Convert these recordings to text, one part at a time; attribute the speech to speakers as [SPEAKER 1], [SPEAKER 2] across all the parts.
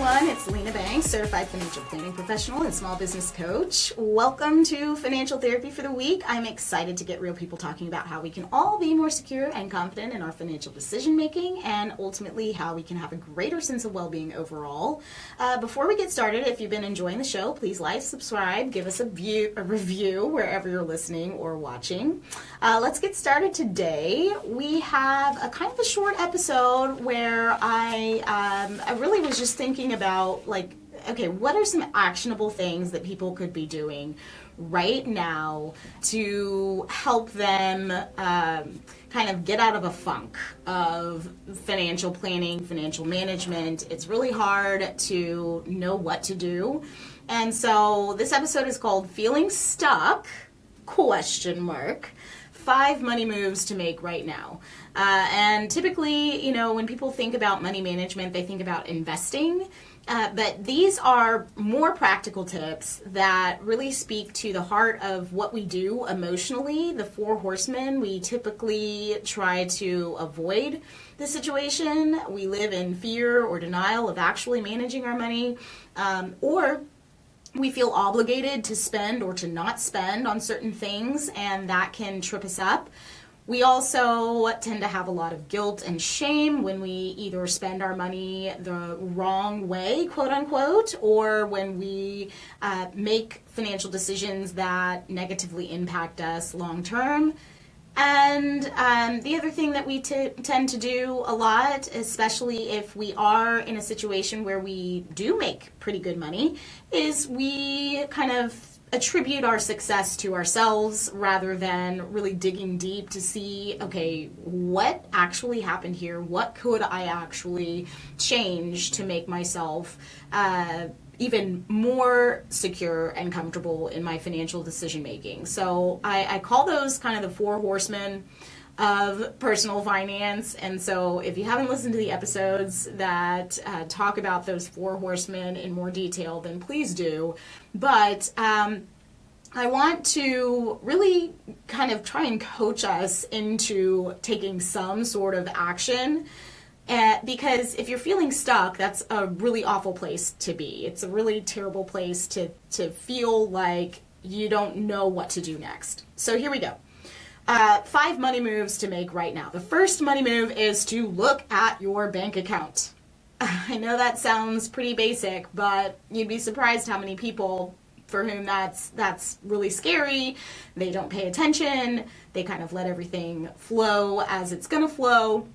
[SPEAKER 1] everyone. It's Lena Banks, certified financial planning professional and small business coach. Welcome to Financial Therapy for the Week. I'm excited to get real people talking about how we can all be more secure and confident in our financial decision making and ultimately how we can have a greater sense of well-being overall. Before we get started, if you've been enjoying the show, please like, subscribe, give us a review wherever you're listening or watching. Let's get started today. We have a kind of a short episode where I really was just thinking about, okay, what are some actionable things that people could be doing right now to help them kind of get out of a funk of financial planning, financial management. It's really hard to know what to do. And so this episode is called Feeling Stuck, ? 5 money moves to make right now. And typically, when people think about money management, they think about investing. But these are more practical tips that really speak to the heart of what we do emotionally. The 4 horsemen, we typically try to avoid the situation. We live in fear or denial of actually managing our money, or we feel obligated to spend or to not spend on certain things, and that can trip us up. We also tend to have a lot of guilt and shame when we either spend our money the wrong way, quote unquote, or when we make financial decisions that negatively impact us long term. And the other thing that we tend to do a lot, especially if we are in a situation where we do make pretty good money, is we kind of attribute our success to ourselves rather than really digging deep to see, okay, what actually happened here? What could I actually change to make myself even more secure and comfortable in my financial decision making? So I call those kind of the 4 horsemen of personal finance. And so if you haven't listened to the episodes that talk about those 4 horsemen in more detail, then please do. But I want to really kind of try and coach us into taking some sort of action. Because if you're feeling stuck, that's a really awful place to be. It's a really terrible place to feel like you don't know what to do next. So here we go. 5 money moves to make right now. The first money move is to look at your bank account. I know that sounds pretty basic, but you'd be surprised how many people for whom that's really scary. They don't pay attention. They kind of let everything flow as it's going to flow.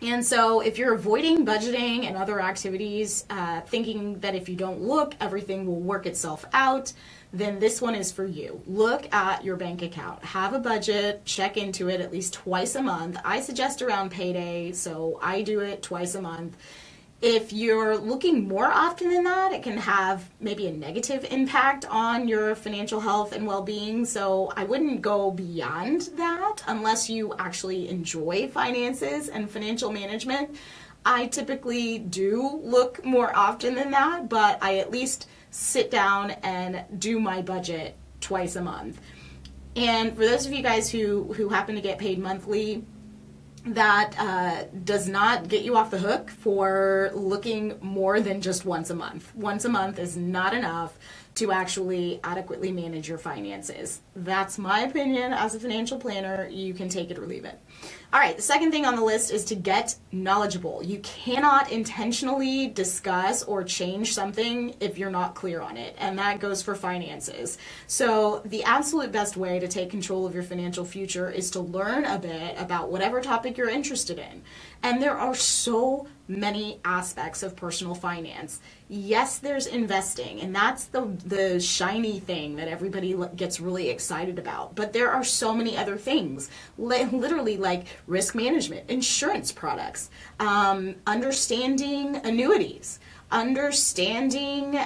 [SPEAKER 1] And so if you're avoiding budgeting and other activities, thinking that if you don't look, everything will work itself out, then this one is for you. Look at your bank account. Have a budget. Check into it at least twice a month. I suggest around payday, so I do it twice a month. If you're looking more often than that, it can have maybe a negative impact on your financial health and well-being. So I wouldn't go beyond that unless you actually enjoy finances and financial management. I typically do look more often than that, but I at least sit down and do my budget twice a month. And for those of you guys who happen to get paid monthly, that does not get you off the hook for looking more than just once a month. Once a month is not enough to actually adequately manage your finances. That's my opinion as a financial planner. You can take it or leave it. All right, the second thing on the list is to get knowledgeable. You cannot intentionally discuss or change something if you're not clear on it, and that goes for finances. So the absolute best way to take control of your financial future is to learn a bit about whatever topic you're interested in. And there are so many aspects of personal finance. Yes, there's investing, and that's the shiny thing that everybody gets really excited about. But there are so many other things, literally like risk management, insurance products, understanding annuities, understanding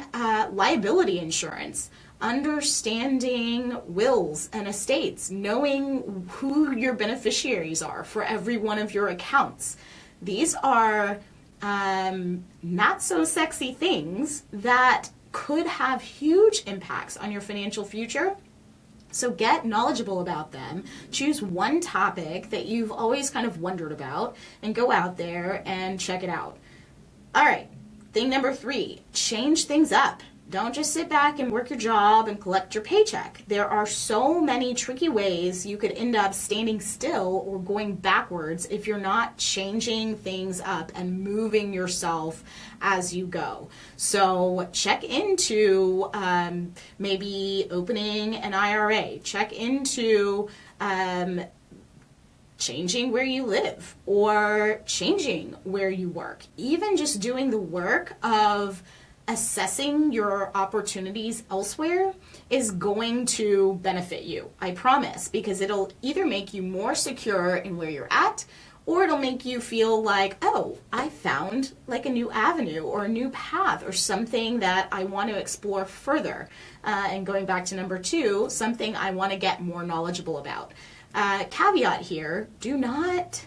[SPEAKER 1] liability insurance, understanding wills and estates, knowing who your beneficiaries are for every one of your accounts. These are not so sexy things that could have huge impacts on your financial future. So get knowledgeable about them. Choose one topic that you've always kind of wondered about and go out there and check it out. All right. Thing number 3, change things up. Don't just sit back and work your job and collect your paycheck. There are so many tricky ways you could end up standing still or going backwards if you're not changing things up and moving yourself as you go. So check into maybe opening an IRA. Check into changing where you live or changing where you work. Even just doing the work of assessing your opportunities elsewhere is going to benefit you, I promise, because it'll either make you more secure in where you're at, or it'll make you feel like, oh, I found like a new avenue or a new path or something that I want to explore further. And going back to number 2, something I want to get more knowledgeable about. Caveat here, do not,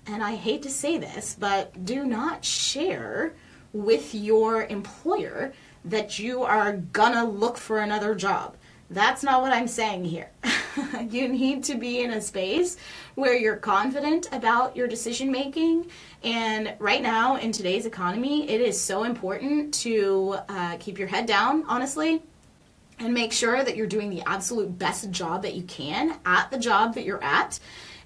[SPEAKER 1] and I hate to say this, but do not share with your employer that you are gonna look for another job. That's not what I'm saying here. You need to be in a space where you're confident about your decision making. And right now in today's economy, it is so important to keep your head down, honestly, and make sure that you're doing the absolute best job that you can at the job that you're at.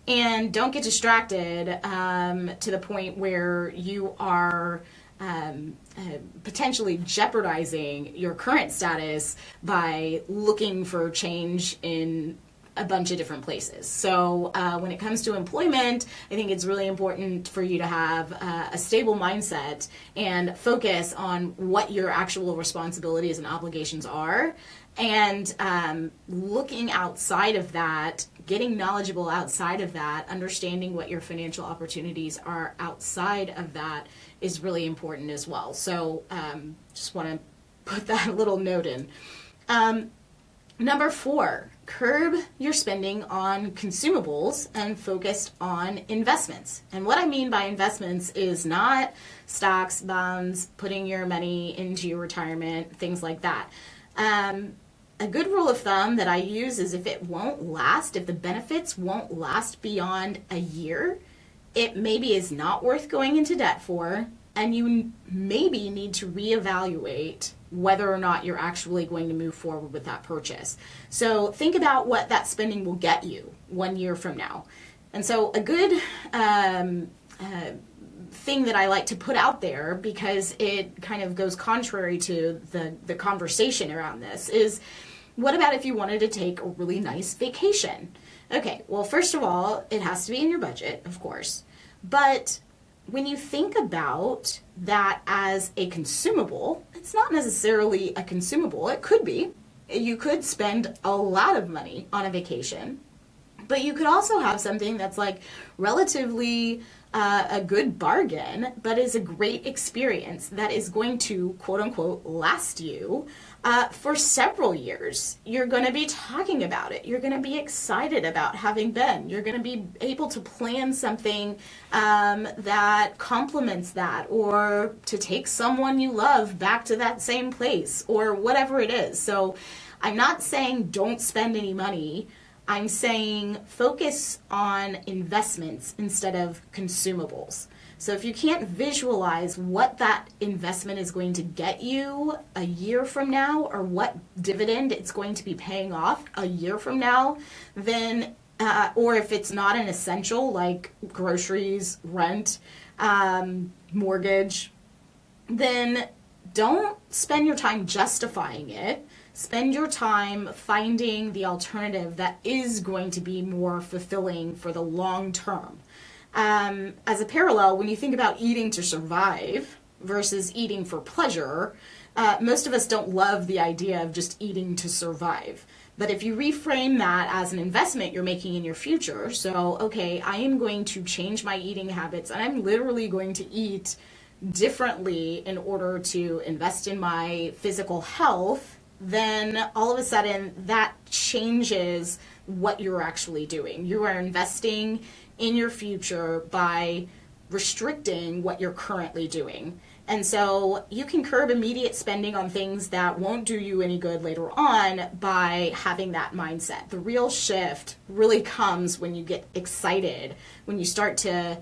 [SPEAKER 1] And don't get distracted to the point where you are potentially jeopardizing your current status by looking for change in a bunch of different places. So when it comes to employment, I think it's really important for you to have a stable mindset and focus on what your actual responsibilities and obligations are. And looking outside of that, getting knowledgeable outside of that, understanding what your financial opportunities are outside of that is really important as well. So just want to put that little note in. Number 4, curb your spending on consumables and focus on investments. And what I mean by investments is not stocks, bonds, putting your money into your retirement, things like that. A good rule of thumb that I use is if it won't last, if the benefits won't last beyond a year, it maybe is not worth going into debt for, and you maybe need to reevaluate whether or not you're actually going to move forward with that purchase. So think about what that spending will get you 1 year from now. And so a good thing that I like to put out there, because it kind of goes contrary to the conversation around this, is what about if you wanted to take a really nice vacation? Okay, well, first of all, it has to be in your budget, of course. But when you think about that as a consumable, it's not necessarily a consumable. It could be. You could spend a lot of money on a vacation, but you could also have something that's like relatively a good bargain, but is a great experience that is going to, quote unquote, last you for several years. You're going to be talking about it. You're going to be excited about having been. You're going to be able to plan something that complements that, or to take someone you love back to that same place, or whatever it is. So I'm not saying don't spend any money. I'm saying focus on investments instead of consumables. So if you can't visualize what that investment is going to get you a year from now, or what dividend it's going to be paying off a year from now, then, or if it's not an essential like groceries, rent, mortgage, then don't spend your time justifying it. Spend your time finding the alternative that is going to be more fulfilling for the long term. As a parallel, when you think about eating to survive versus eating for pleasure, most of us don't love the idea of just eating to survive. But if you reframe that as an investment you're making in your future, so, okay, I am going to change my eating habits, and I'm literally going to eat differently in order to invest in my physical health, then all of a sudden that changes what you're actually doing. You are investing in your future by restricting what you're currently doing. And so you can curb immediate spending on things that won't do you any good later on by having that mindset. The real shift really comes when you get excited, when you start to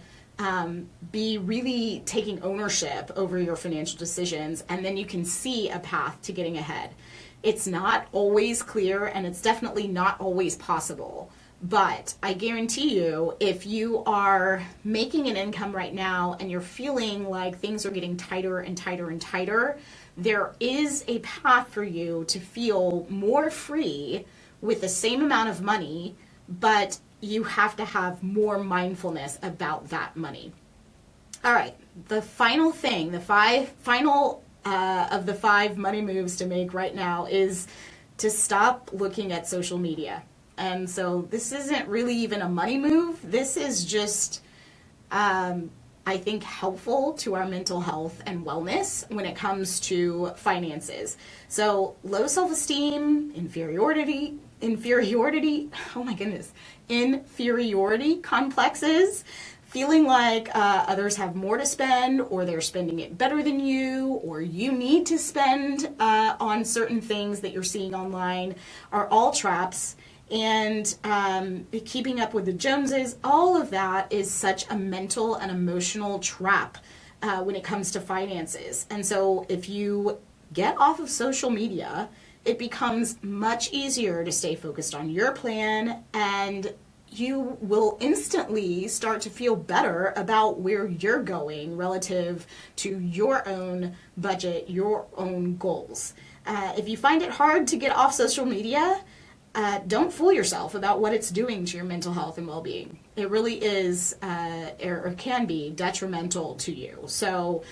[SPEAKER 1] be really taking ownership over your financial decisions, and then you can see a path to getting ahead. It's not always clear, and it's definitely not always possible. But I guarantee you, if you are making an income right now and you're feeling like things are getting tighter and tighter and tighter, there is a path for you to feel more free with the same amount of money, but you have to have more mindfulness about that money. All right, the final thing, the final of the 5 money moves to make right now is to stop looking at social media. And so this isn't really even a money move. This is just, I think, helpful to our mental health and wellness when it comes to finances. So low self-esteem, inferiority, oh my goodness, inferiority complexes, feeling like others have more to spend, or they're spending it better than you, or you need to spend on certain things that you're seeing online, are all traps. And keeping up with the Joneses, all of that is such a mental and emotional trap when it comes to finances. And so if you get off of social media, it becomes much easier to stay focused on your plan, and you will instantly start to feel better about where you're going relative to your own budget, your own goals. If you find it hard to get off social media, don't fool yourself about what it's doing to your mental health and well-being. It really is, or can be, detrimental to you. So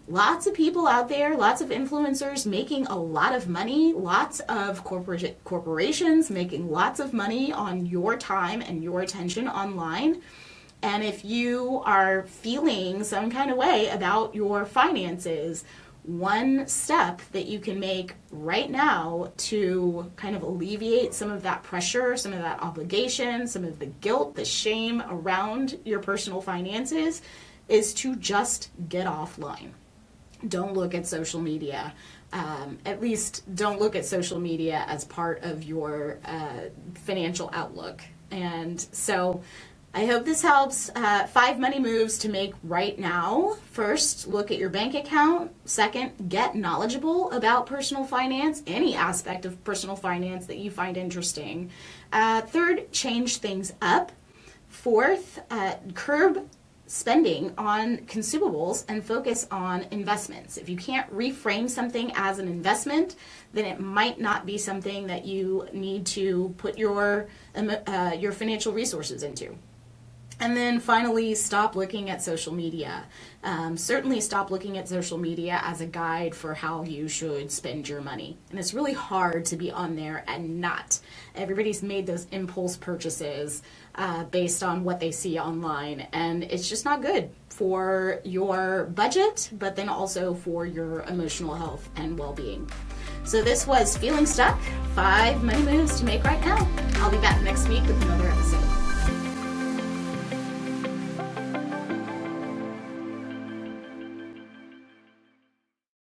[SPEAKER 1] lots of people out there, lots of influencers making a lot of money, lots of corporations making lots of money on your time and your attention online. And if you are feeling some kind of way about your finances, one step that you can make right now to kind of alleviate some of that pressure, some of that obligation, some of the guilt, the shame around your personal finances is to just get offline. Don't look at social media. At least don't look at social media as part of your financial outlook. And so I hope this helps. 5 money moves to make right now. First, look at your bank account. Second, get knowledgeable about personal finance, any aspect of personal finance that you find interesting. Third, change things up. Fourth, curb spending on consumables and focus on investments. If you can't reframe something as an investment, then it might not be something that you need to put your financial resources into. And then finally, stop looking at social media. Certainly stop looking at social media as a guide for how you should spend your money. And it's really hard to be on there and not. Everybody's made those impulse purchases based on what they see online. And it's just not good for your budget, but then also for your emotional health and well-being. So this was Feeling Stuck, 5 money moves to make right now. I'll be back next week with another episode.